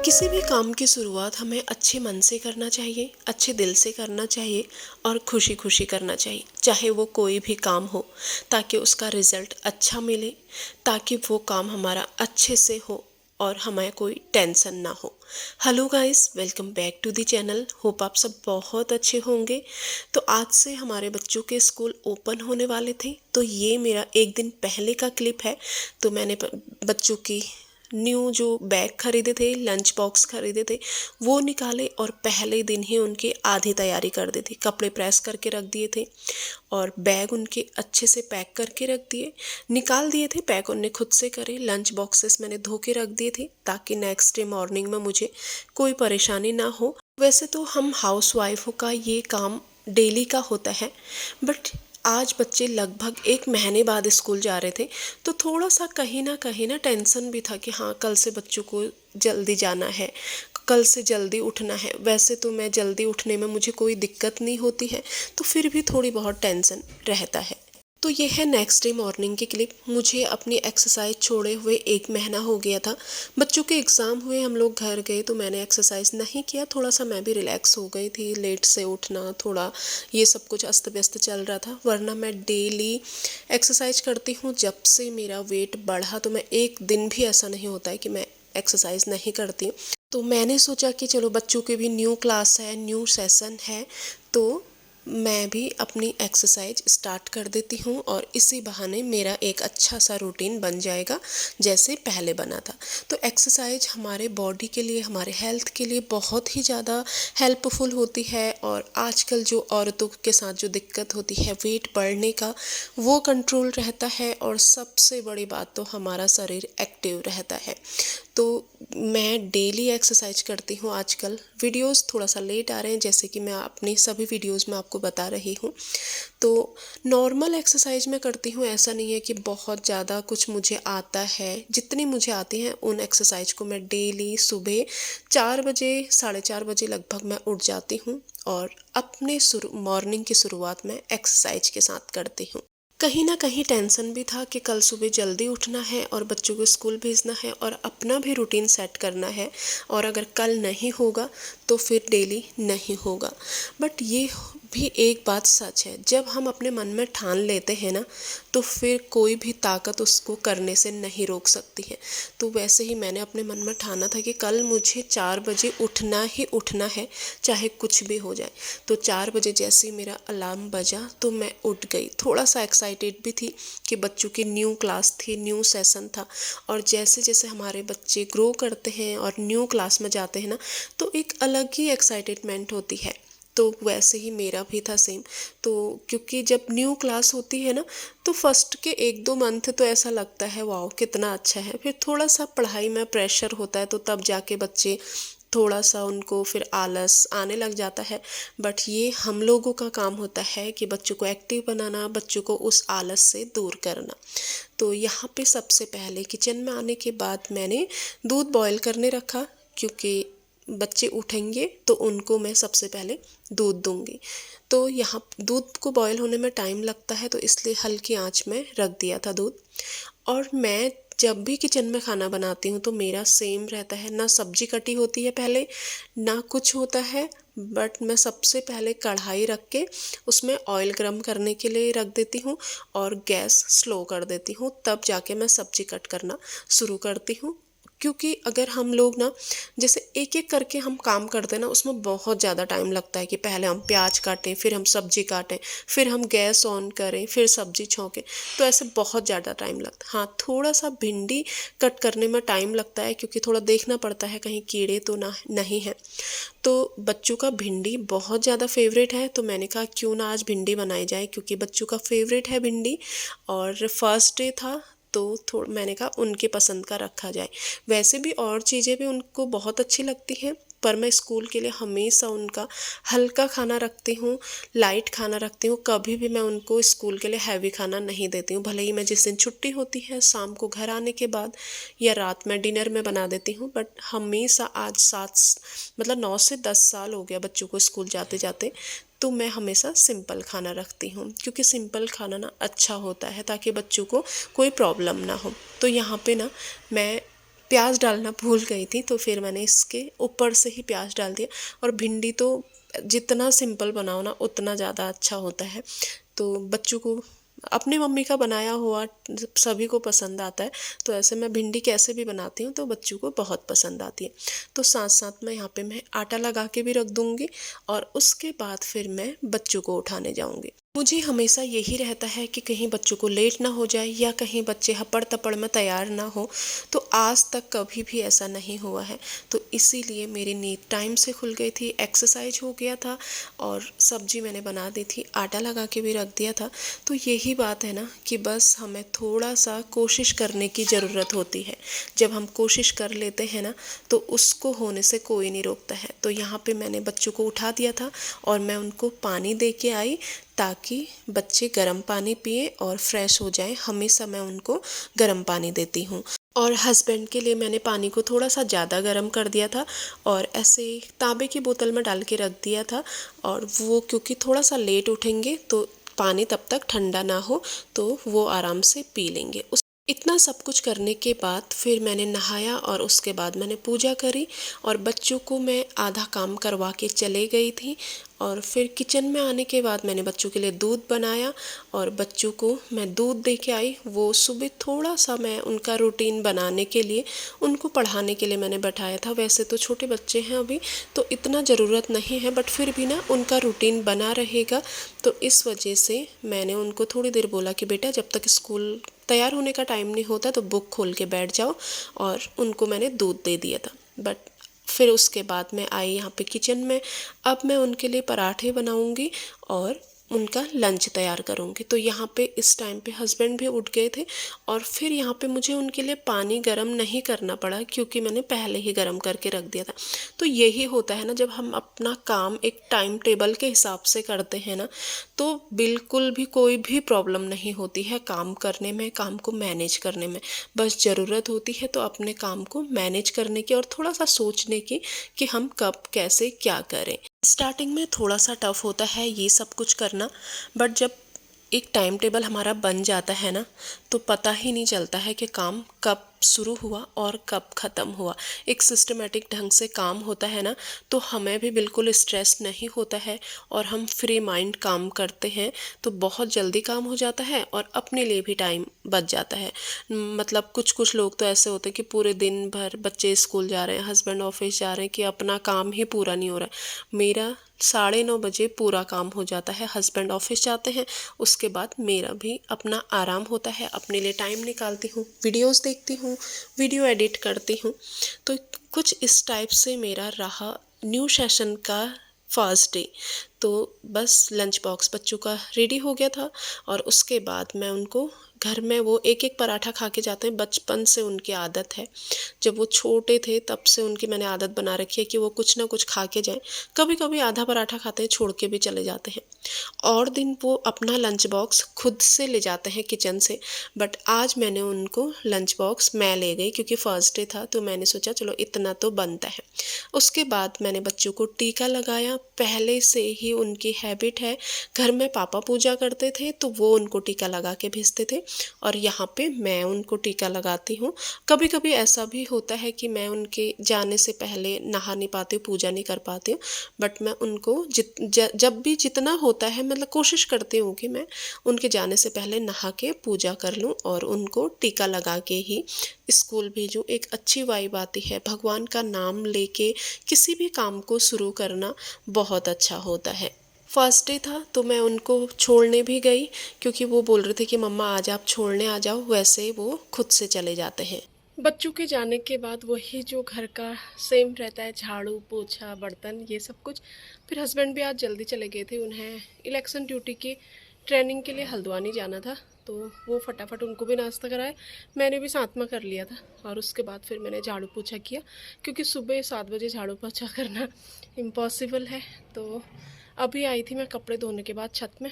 किसी भी काम की शुरुआत हमें अच्छे मन से करना चाहिए, अच्छे दिल से करना चाहिए और खुशी खुशी करना चाहिए, चाहे वो कोई भी काम हो, ताकि उसका रिजल्ट अच्छा मिले, ताकि वो काम हमारा अच्छे से हो और हमें कोई टेंशन ना हो। Hello guys, welcome back to the channel. Hope आप सब बहुत अच्छे होंगे। तो आज से हमारे बच्चों के स्कूल ओपन होने वाले थे, तो ये मेरा एक दिन पहले का क्लिप है। तो मैंने बच्चों की न्यू जो बैग खरीदे थे, लंच बॉक्स खरीदे थे, वो निकाले और पहले दिन ही उनकी आधी तैयारी कर दी थी। कपड़े प्रेस करके रख दिए थे और बैग उनके अच्छे से पैक करके रख दिए, निकाल दिए थे। पैक उनने खुद से करे। लंच बॉक्सेस मैंने धो के रख दिए थे ताकि नेक्स्ट डे मॉर्निंग में मुझे कोई परेशानी ना हो। वैसे तो हम हाउस वाइफों का ये काम डेली का होता है, बट आज बच्चे लगभग एक महीने बाद स्कूल जा रहे थे, तो थोड़ा सा कहीं ना टेंशन भी था कि हाँ, कल से बच्चों को जल्दी जाना है, कल से जल्दी उठना है। वैसे तो मैं जल्दी उठने में मुझे कोई दिक्कत नहीं होती है, तो फिर भी थोड़ी बहुत टेंशन रहता है। तो ये है नेक्स्ट डे मॉर्निंग की क्लिप। मुझे अपनी एक्सरसाइज छोड़े हुए एक महीना हो गया था। बच्चों के एग्ज़ाम हुए, हम लोग घर गए, तो मैंने एक्सरसाइज नहीं किया। थोड़ा सा मैं भी रिलैक्स हो गई थी, लेट से उठना, थोड़ा ये सब कुछ अस्त व्यस्त चल रहा था। वरना मैं डेली एक्सरसाइज करती हूँ। जब से मेरा वेट बढ़ा तो मैं एक दिन भी ऐसा नहीं होता है कि मैं एक्सरसाइज नहीं करती। तो मैंने सोचा कि चलो, बच्चों के भी न्यू क्लास है, न्यू सेशन है, तो मैं भी अपनी एक्सरसाइज स्टार्ट कर देती हूँ और इसी बहाने मेरा एक अच्छा सा रूटीन बन जाएगा जैसे पहले बना था। तो एक्सरसाइज हमारे बॉडी के लिए, हमारे हेल्थ के लिए बहुत ही ज़्यादा हेल्पफुल होती है। और आजकल जो औरतों के साथ जो दिक्कत होती है वेट बढ़ने का, वो कंट्रोल रहता है। और सबसे बड़ी बात तो हमारा शरीर एक्टिव रहता है। तो मैं डेली एक्सरसाइज करती हूँ। आजकल वीडियोस थोड़ा सा लेट आ रहे हैं, जैसे कि मैं अपनी सभी वीडियोस में आपको बता रही हूँ। तो नॉर्मल एक्सरसाइज मैं करती हूँ, ऐसा नहीं है कि बहुत ज़्यादा कुछ मुझे आता है। जितनी मुझे आती हैं उन एक्सरसाइज को मैं डेली सुबह 4 बजे, 4:30 बजे लगभग मैं उठ जाती हूँ और अपने मॉर्निंग की शुरुआत में एक्सरसाइज के साथ करती हूँ। कहीं ना कहीं टेंशन भी था कि कल सुबह जल्दी उठना है और बच्चों को स्कूल भेजना है और अपना भी रूटीन सेट करना है, और अगर कल नहीं होगा तो फिर डेली नहीं होगा। बट ये भी एक बात सच है, जब हम अपने मन में ठान लेते हैं ना, तो फिर कोई भी ताकत उसको करने से नहीं रोक सकती है। तो वैसे ही मैंने अपने मन में ठाना था कि कल मुझे 4 बजे उठना ही उठना है, चाहे कुछ भी हो जाए। तो 4 बजे जैसे ही मेरा अलार्म बजा तो मैं उठ गई। थोड़ा सा एक्साइटेड भी थी कि बच्चों की न्यू क्लास थी, न्यू सेशन था, और जैसे जैसे हमारे बच्चे ग्रो करते हैं और न्यू क्लास में जाते हैं ना, तो एक अलग ही एक्साइटमेंट होती है। तो वैसे ही मेरा भी था सेम। तो क्योंकि जब न्यू क्लास होती है ना, तो फर्स्ट के 1-2 मंथ तो ऐसा लगता है वाओ कितना अच्छा है। फिर थोड़ा सा पढ़ाई में प्रेशर होता है, तो तब जाके बच्चे थोड़ा सा, उनको फिर आलस आने लग जाता है। बट ये हम लोगों का काम होता है कि बच्चों को एक्टिव बनाना, बच्चों को उस आलस से दूर करना। तो यहाँ पे सबसे पहले किचन में आने के बाद मैंने दूध बॉईल करने रखा, क्योंकि बच्चे उठेंगे तो उनको मैं सबसे पहले दूध दूंगी। तो यहाँ दूध को बॉईल होने में टाइम लगता है, तो इसलिए हल्की आंच में रख दिया था दूध। और मैं जब भी किचन में खाना बनाती हूँ तो मेरा सेम रहता है, ना सब्जी कटी होती है पहले, ना कुछ होता है। बट मैं सबसे पहले कढ़ाई रख के उसमें ऑयल गर्म करने के लिए रख देती हूँ और गैस स्लो कर देती हूँ, तब जाके मैं सब्जी कट करना शुरू करती हूँ। क्योंकि अगर हम लोग ना, जैसे एक एक करके हम काम करते हैं ना, उसमें बहुत ज़्यादा टाइम लगता है कि पहले हम प्याज काटें, फिर हम सब्जी काटें, फिर हम गैस ऑन करें, फिर सब्जी छौंकें। तो ऐसे बहुत ज़्यादा टाइम लगता है। हाँ, थोड़ा सा भिंडी कट करने में टाइम लगता है, क्योंकि थोड़ा देखना पड़ता है कहीं कीड़े तो ना नहीं है। तो बच्चों का भिंडी बहुत ज़्यादा फेवरेट है, तो मैंने कहा क्यों ना आज भिंडी बनाई जाए, क्योंकि बच्चों का फेवरेट है भिंडी। और फर्स्ट डे था, तो थोड़ा मैंने कहा उनके पसंद का रखा जाए। वैसे भी और चीज़ें भी उनको बहुत अच्छी लगती हैं, पर मैं स्कूल के लिए हमेशा उनका हल्का खाना रखती हूँ, लाइट खाना रखती हूँ। कभी भी मैं उनको स्कूल के लिए हैवी खाना नहीं देती हूँ। भले ही मैं जिस दिन छुट्टी होती है, शाम को घर आने के बाद या रात में डिनर में बना देती हूँ, बट हमेशा आज 9 से 10 साल हो गया बच्चों को स्कूल जाते जाते, तो मैं हमेशा सिंपल खाना रखती हूँ, क्योंकि सिंपल खाना ना अच्छा होता है, ताकि बच्चों को कोई प्रॉब्लम ना हो। तो यहाँ पे ना मैं प्याज डालना भूल गई थी, तो फिर मैंने इसके ऊपर से ही प्याज डाल दिया। और भिंडी तो जितना सिंपल बनाओ ना उतना ज़्यादा अच्छा होता है। तो बच्चों को अपनी मम्मी का बनाया हुआ सभी को पसंद आता है, तो ऐसे मैं भिंडी कैसे भी बनाती हूँ तो बच्चों को बहुत पसंद आती है। तो साथ साथ में यहाँ पे मैं आटा लगा के भी रख दूँगी और उसके बाद फिर मैं बच्चों को उठाने जाऊँगी। मुझे हमेशा यही रहता है कि कहीं बच्चों को लेट ना हो जाए या कहीं बच्चे हपड़ तपड़ में तैयार ना हो। तो आज तक कभी भी ऐसा नहीं हुआ है, तो इसीलिए मेरी नींद टाइम से खुल गई थी, एक्सरसाइज हो गया था और सब्जी मैंने बना दी थी, आटा लगा के भी रख दिया था। तो यही बात है ना कि बस हमें थोड़ा सा कोशिश करने की ज़रूरत होती है। जब हम कोशिश कर लेते हैं ना तो उसको होने से कोई नहीं रोकता है। तो यहाँ पे मैंने बच्चों को उठा दिया था और मैं उनको पानी दे के आई ताकि बच्चे गर्म पानी पिए और फ्रेश हो जाएं। हमेशा मैं उनको गर्म पानी देती हूँ। और हस्बैंड के लिए मैंने पानी को थोड़ा सा ज़्यादा गर्म कर दिया था और ऐसे तांबे की बोतल में डाल के रख दिया था। और वो क्योंकि थोड़ा सा लेट उठेंगे तो पानी तब तक ठंडा ना हो तो वो आराम से पी लेंगे। इतना सब कुछ करने के बाद फिर मैंने नहाया और उसके बाद मैंने पूजा करी और बच्चों को मैं आधा काम करवा के चले गई थी। और फिर किचन में आने के बाद मैंने बच्चों के लिए दूध बनाया और बच्चों को मैं दूध दे के आई। वो सुबह थोड़ा सा मैं उनका रूटीन बनाने के लिए उनको पढ़ाने के लिए मैंने बैठाया था। वैसे तो छोटे बच्चे हैं अभी तो इतना ज़रूरत नहीं है, बट फिर भी ना उनका रूटीन बना रहेगा। तो इस वजह से मैंने उनको थोड़ी देर बोला कि बेटा जब तक स्कूल तैयार होने का टाइम नहीं होता तो बुक खोल के बैठ जाओ, और उनको मैंने दूध दे दिया था। बट फिर उसके बाद मैं आई यहाँ पे किचन में। अब मैं उनके लिए पराठे बनाऊंगी और उनका लंच तैयार करूँगी। तो यहाँ पे इस टाइम पे हस्बैंड भी उठ गए थे और फिर यहाँ पे मुझे उनके लिए पानी गर्म नहीं करना पड़ा क्योंकि मैंने पहले ही गर्म करके रख दिया था। तो यही होता है ना, जब हम अपना काम एक टाइम टेबल के हिसाब से करते हैं ना तो बिल्कुल भी कोई भी प्रॉब्लम नहीं होती है काम करने में, काम को मैनेज करने में। बस ज़रूरत होती है तो अपने काम को मैनेज करने की और थोड़ा सा सोचने की कि हम कब कैसे क्या करें। स्टार्टिंग में थोड़ा सा टफ होता है ये सब कुछ करना, बट जब एक टाइम टेबल हमारा बन जाता है ना तो पता ही नहीं चलता है कि काम कब शुरू हुआ और कब ख़त्म हुआ। एक सिस्टमेटिक ढंग से काम होता है ना तो हमें भी बिल्कुल स्ट्रेस नहीं होता है और हम फ्री माइंड काम करते हैं तो बहुत जल्दी काम हो जाता है और अपने लिए भी टाइम बच जाता है। मतलब कुछ कुछ लोग तो ऐसे होते हैं कि पूरे दिन भर बच्चे स्कूल जा रहे हैं, हस्बैंड ऑफिस जा रहे हैं, कि अपना काम ही पूरा नहीं हो रहा है। मेरा 9:30 बजे पूरा काम हो जाता है, हस्बैंड ऑफिस जाते हैं, उसके बाद मेरा भी अपना आराम होता है, अपने लिए टाइम निकालती हूँ, वीडियोस देखती हूँ, वीडियो एडिट करती हूँ। तो कुछ इस टाइप से मेरा रहा न्यू सेशन का फर्स्ट डे। तो बस लंच बॉक्स बच्चों का रेडी हो गया था और उसके बाद मैं उनको घर में वो एक एक पराठा खा के जाते हैं, बचपन से उनकी आदत है। जब वो छोटे थे तब से उनकी मैंने आदत बना रखी है कि वो कुछ ना कुछ खा के जाएं। कभी कभी आधा पराठा खाते हैं, छोड़ के भी चले जाते हैं, और दिन वो अपना लंच बॉक्स खुद से ले जाते हैं किचन से। बट आज मैंने उनको लंच बॉक्स मैं ले गई क्योंकि फर्स्ट डे था तो मैंने सोचा चलो इतना तो बनता है। उसके बाद मैंने बच्चों को टीका लगाया। पहले से ही उनकी हैबिट है, घर में पापा पूजा करते थे तो वो उनको टीका लगा के भेजते थे और यहाँ पे मैं उनको टीका लगाती हूँ। कभी कभी ऐसा भी होता है कि मैं उनके जाने से पहले नहा नहीं पाती हूँ, पूजा नहीं कर पाती हूँ, बट मैं उनको जब भी जितना होता है मतलब कोशिश करती हूँ कि मैं उनके जाने से पहले नहा के पूजा कर लूँ और उनको टीका लगा के ही स्कूल भेजूँ। एक अच्छी वाइब आती है, भगवान का नाम लेके किसी भी काम को शुरू करना बहुत अच्छा होता है। फर्स्ट डे था तो मैं उनको छोड़ने भी गई क्योंकि वो बोल रहे थे कि मम्मा आज आप छोड़ने आ जाओ, वैसे वो खुद से चले जाते हैं। बच्चों के जाने के बाद वही जो घर का सेम रहता है, झाड़ू पोछा बर्तन ये सब कुछ। फिर हस्बैंड भी आज जल्दी चले गए थे, उन्हें इलेक्शन ड्यूटी की ट्रेनिंग के लिए हल्द्वानी जाना था तो वो फटाफट उनको भी नाश्ता कराया, मैंने भी साथ में कर लिया था। और उसके बाद फिर मैंने झाड़ू पोछा किया क्योंकि सुबह 7 बजे झाड़ू पोछा करना इम्पॉसिबल है। तो अभी आई थी मैं कपड़े धोने के बाद, छत में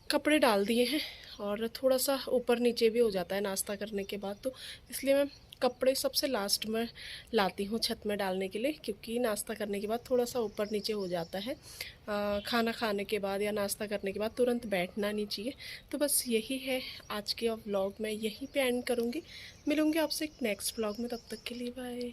कपड़े डाल दिए हैं और थोड़ा सा ऊपर नीचे भी हो जाता है नाश्ता करने के बाद, तो इसलिए मैं कपड़े सबसे लास्ट में लाती हूँ छत में डालने के लिए, क्योंकि नाश्ता करने के बाद थोड़ा सा ऊपर नीचे हो जाता है। खाना खाने के बाद या नाश्ता करने के बाद तुरंत बैठना नहीं चाहिए। तो बस यही है आज के व्लॉग, मैं यहीं पे एंड करूँगी। मिलूँगी आपसे एक नेक्स्ट व्लॉग में, तब तक के लिए बाय।